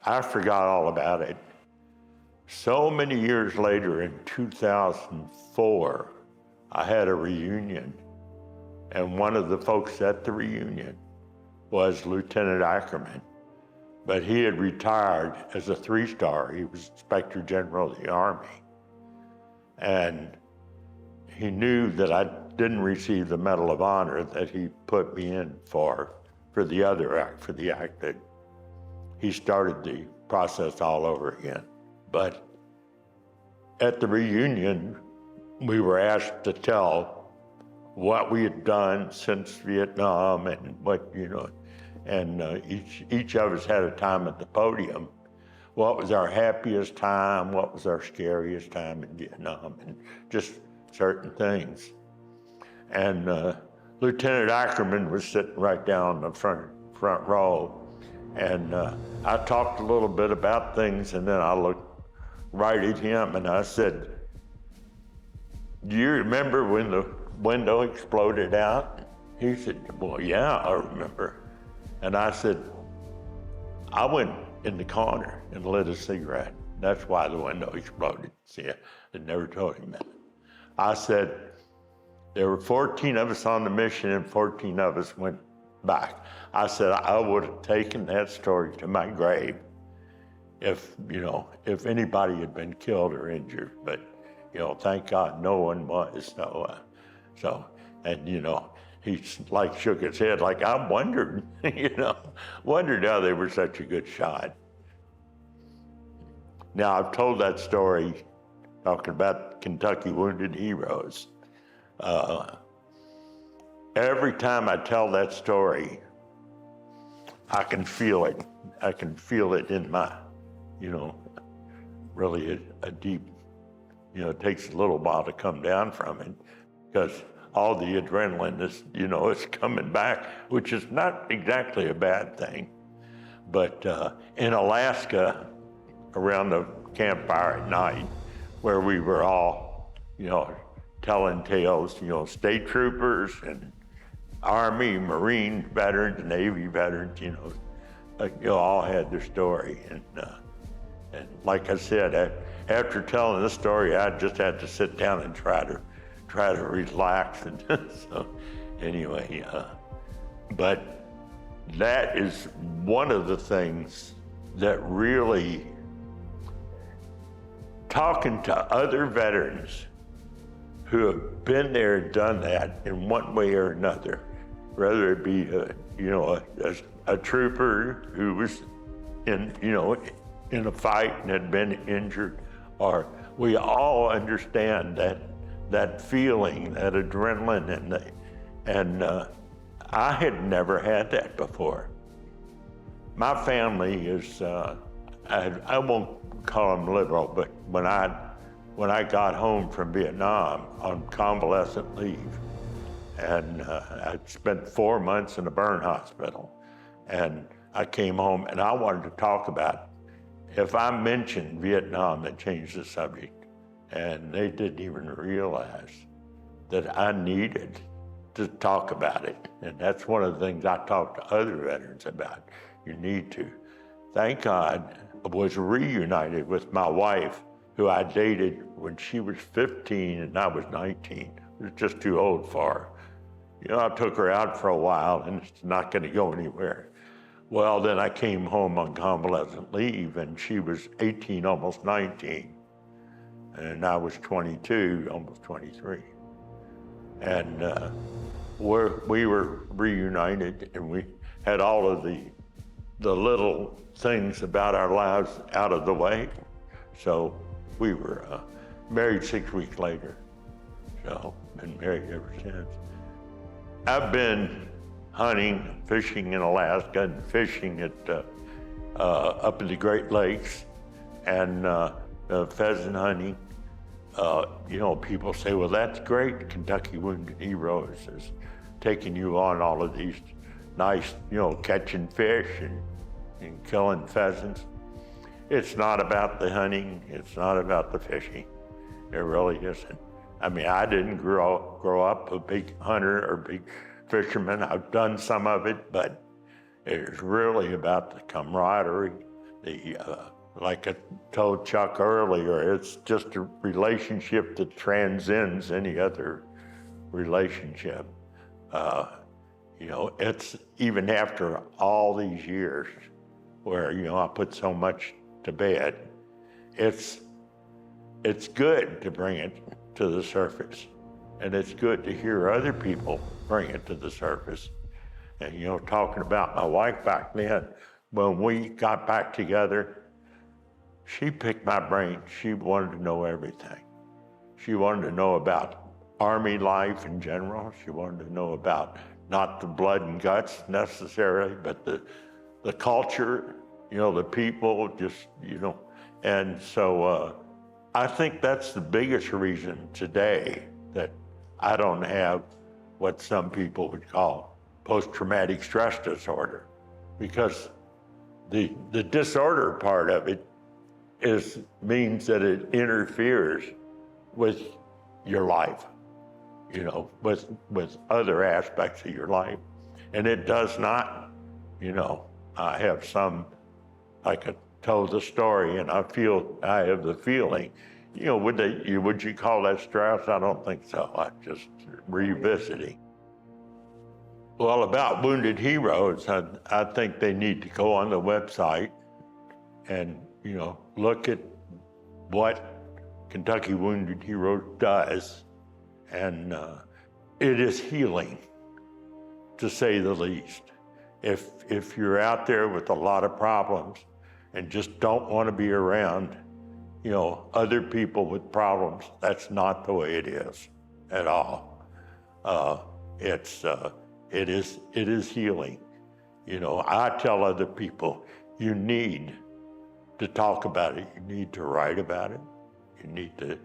I forgot all about it. So many years later, in 2004, I had a reunion, and one of the folks at the reunion was Lieutenant Ackerman, but he had retired as a 3-star. He was Inspector General of the Army, and he knew that I didn't receive the Medal of Honor that he put me in for the other act, for the act that he started the process all over again. But at the reunion, we were asked to tell what we had done since Vietnam and what, and each of us had a time at the podium. What was our happiest time? What was our scariest time in Vietnam? And just certain things. And Lieutenant Ackerman was sitting right down in the front row. And I talked a little bit about things, and then I looked right at him and I said, "Do you remember when the window exploded out?" He said, "Well, yeah, I remember." And I said, "I went in the corner and lit a cigarette. That's why the window exploded." See, I never told him that. I said, there were 14 of us on the mission and 14 of us went back. I said, I would have taken that story to my grave if if anybody had been killed or injured, but thank God no one was. And he like shook his head like, I wondered, wondered how they were such a good shot. Now, I've told that story talking about Kentucky Wounded Heroes. Every time I tell that story, I can feel it. I can feel it in my, really a deep, it takes a little while to come down from it because all the adrenaline is, it's coming back, which is not exactly a bad thing. But in Alaska, around the campfire at night, where we were all, telling tales, state troopers and Army, Marine veterans, Navy veterans, all had their story. And like I said, after telling this story, I just had to sit down and try to relax. And so anyway, but that is one of the things that really, talking to other veterans who have been there and done that in one way or another, whether it be a trooper who was in a fight and had been injured, or we all understand that feeling, that adrenaline, and I had never had that before. My family is, I won't call them liberal, but when I got home from Vietnam on convalescent leave, and I spent 4 months in a burn hospital, and I came home and I wanted to talk about it. If I mentioned Vietnam, it changed the subject, and they didn't even realize that I needed to talk about it. And that's one of the things I talk to other veterans about. You need to. Thank God I was reunited with my wife, who I dated when she was 15 and I was 19. I was just too old for her. I took her out for a while and it's not gonna go anywhere. Well, then I came home on convalescent leave and she was 18, almost 19. And I was 22, almost 23. And we were reunited and we had all of the little things about our lives out of the way. So we were married 6 weeks later. So been married ever since. I've been hunting, fishing in Alaska, and fishing at up in the Great Lakes, and pheasant hunting. People say, well, that's great. Kentucky Wounded Heroes is taking you on all of these nice, catching fish and killing pheasants. It's not about the hunting. It's not about the fishing. It really isn't. I mean, I didn't grow up a big hunter or big fisherman. I've done some of it, but it's really about the camaraderie, Like I told Chuck earlier, it's just a relationship that transcends any other relationship. It's even after all these years where, I put so much to bed, it's good to bring it to the surface. And it's good to hear other people bring it to the surface. And, talking about my wife back then, when we got back together, she picked my brain. She wanted to know everything. She wanted to know about Army life in general. She wanted to know about not the blood and guts necessarily, but the culture, the people, And so I think that's the biggest reason today that I don't have what some people would call post-traumatic stress disorder, because the disorder part of it means that it interferes with your life, with other aspects of your life. And it does not, I have some, like I told the story, and I have the feeling, would you call that stress? I don't think so. I just revisiting. Well, about Wounded Heroes, I think they need to go on the website and, look at what Kentucky Wounded Heroes does. And it is healing, to say the least. If you're out there with a lot of problems and just don't want to be around, other people with problems, that's not the way it is at all. It is healing. I tell other people, you need to talk about it. You need to write about it. You need to,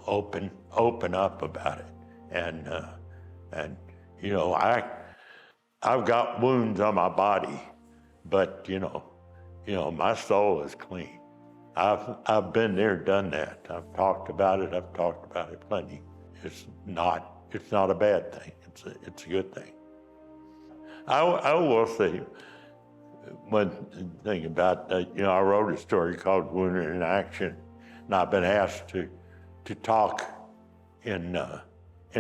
open up about it. And I've got wounds on my body, but my soul is clean. I've been there, done that. I've talked about it plenty. It's not a bad thing. It's a good thing. I will say one thing about, I wrote a story called Wounded in Action, and I've been asked to talk in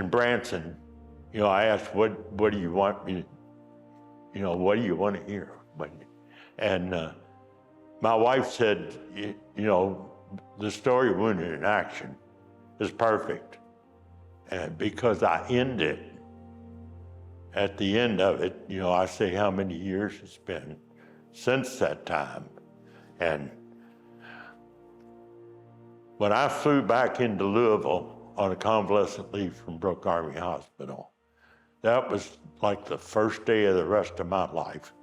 Branson. I asked, what do you want me to, what do you want to hear? And my wife said, the story of Wounded in Action is perfect. And because I end it, at the end of it, I say how many years it's been since that time. And when I flew back into Louisville on a convalescent leave from Brooke Army Hospital, that was like the first day of the rest of my life.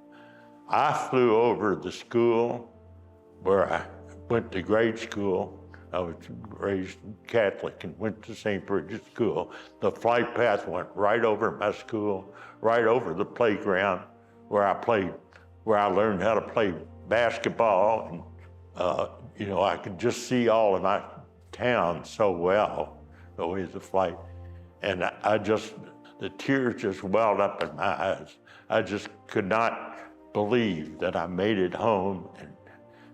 I flew over the school where I went to grade school. I was raised Catholic and went to St. Bridget's School. The flight path went right over my school, right over the playground where I learned how to play basketball. And, I could just see all of my town so well, the way the flight. And the tears just welled up in my eyes. I just could not believe that I made it home and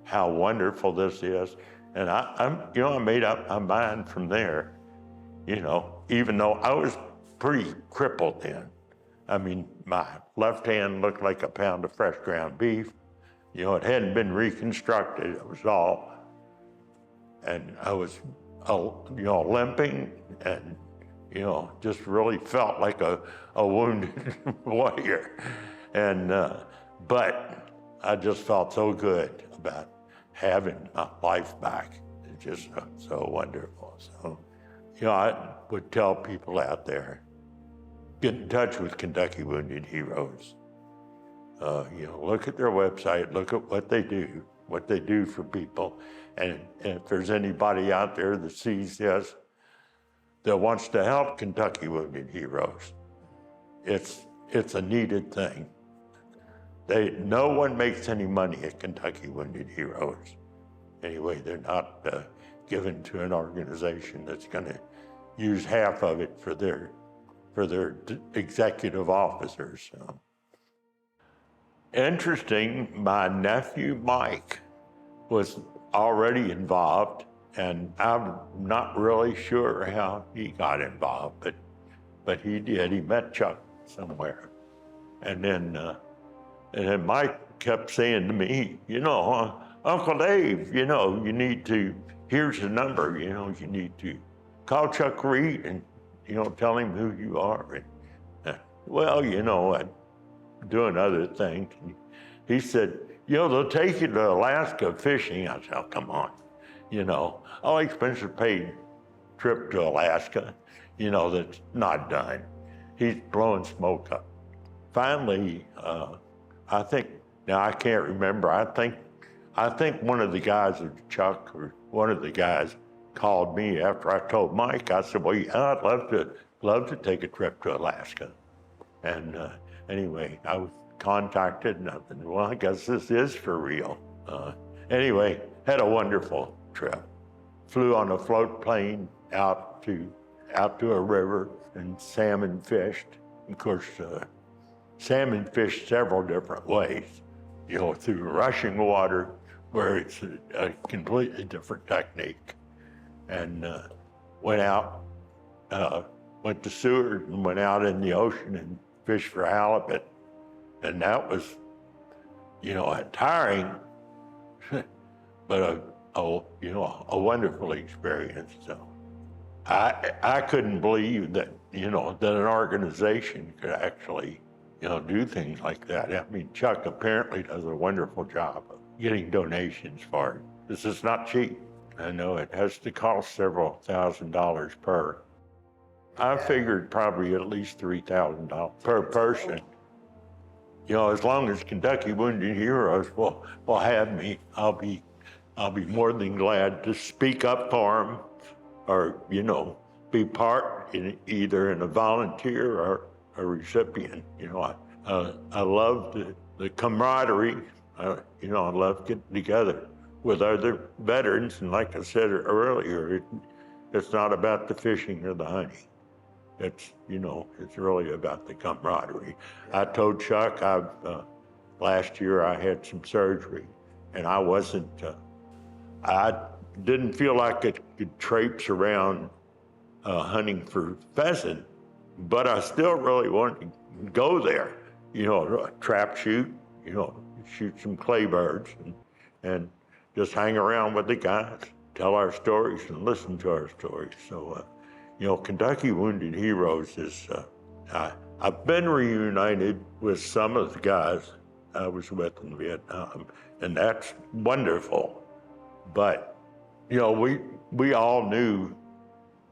how wonderful this is. And I made up my mind from there, even though I was pretty crippled then. I mean, my left hand looked like a pound of fresh ground beef. It hadn't been reconstructed. It was all, and I was, limping and, just really felt like a wounded warrior. And, but I just felt so good about having my life back. It's just so wonderful. So, I would tell people out there, get in touch with Kentucky Wounded Heroes. Look at their website, look at what they do for people. And if there's anybody out there that sees this, that wants to help Kentucky Wounded Heroes, it's a needed thing. No one makes any money at Kentucky Wounded Heroes. Anyway, they're not given to an organization that's going to use half of it for their executive officers. So. Interesting, my nephew Mike was already involved, and I'm not really sure how he got involved, but he did. He met Chuck somewhere. And then Mike kept saying to me, Uncle Dave, here's the number, you need to call Chuck Reed and, tell him who you are. And, I'm doing other things. And he said, they'll take you to Alaska fishing. I said, oh, come on. All expenses paid trip to Alaska, that's not done. He's blowing smoke up. Finally, I think, now I can't remember, I think one of the guys at Chuck, or one of the guys called me after I told Mike. I said, well, yeah, I'd love to take a trip to Alaska. And anyway, I was contacted and I said, well, I guess this is for real. Anyway, had a wonderful trip. Flew on a float plane out to a river and salmon fished. Of course, salmon fished several different ways, through rushing water, where it's a completely different technique. And went to Seward and went out in the ocean and fished for halibut. And that was, tiring, but a wonderful experience. So I couldn't believe that, that an organization could actually, do things like that. I mean, Chuck apparently does a wonderful job of getting donations for it. This is not cheap. I know it has to cost several $1,000s per. I figured probably at least $3,000 per person. As long as Kentucky Wounded Heroes will have me, I'll be more than glad to speak up for them, or be part in either in a volunteer or a recipient. I love the camaraderie. I love getting together with other veterans, and like I said earlier, it's not about the fishing or the hunting. It's really about the camaraderie. I told Chuck, last year I had some surgery, and I didn't feel like I could traipse around hunting for pheasant, but I still really wanted to go there, trap shoot, shoot some clay birds, and just hang around with the guys, tell our stories and listen to our stories. So, Kentucky Wounded Heroes is, I've been reunited with some of the guys I was with in Vietnam, and that's wonderful. But, we all knew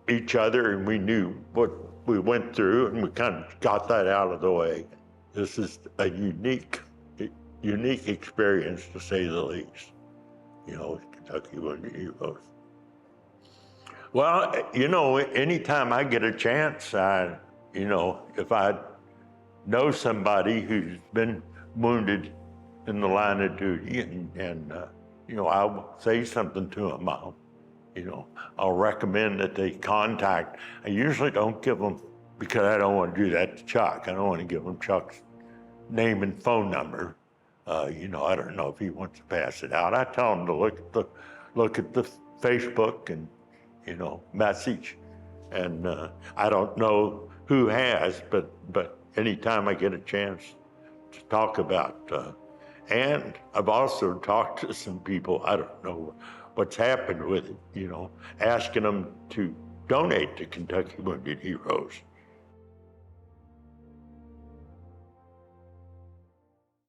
each other, and we knew what we went through, and we kind of got that out of the way. This is a unique experience, to say the least, Kentucky Wounded Heroes. Well, anytime I get a chance, if I know somebody who's been wounded in the line of duty, and I'll say something to them, I'll recommend that they contact. I usually don't give them, because I don't want to do that to Chuck. I don't want to give them Chuck's name and phone number. I don't know if he wants to pass it out. I tell him to look at the Facebook and message. And I don't know who has, but anytime I get a chance to talk about, and I've also talked to some people, I don't know what's happened with it, asking them to donate to Kentucky Wounded Heroes.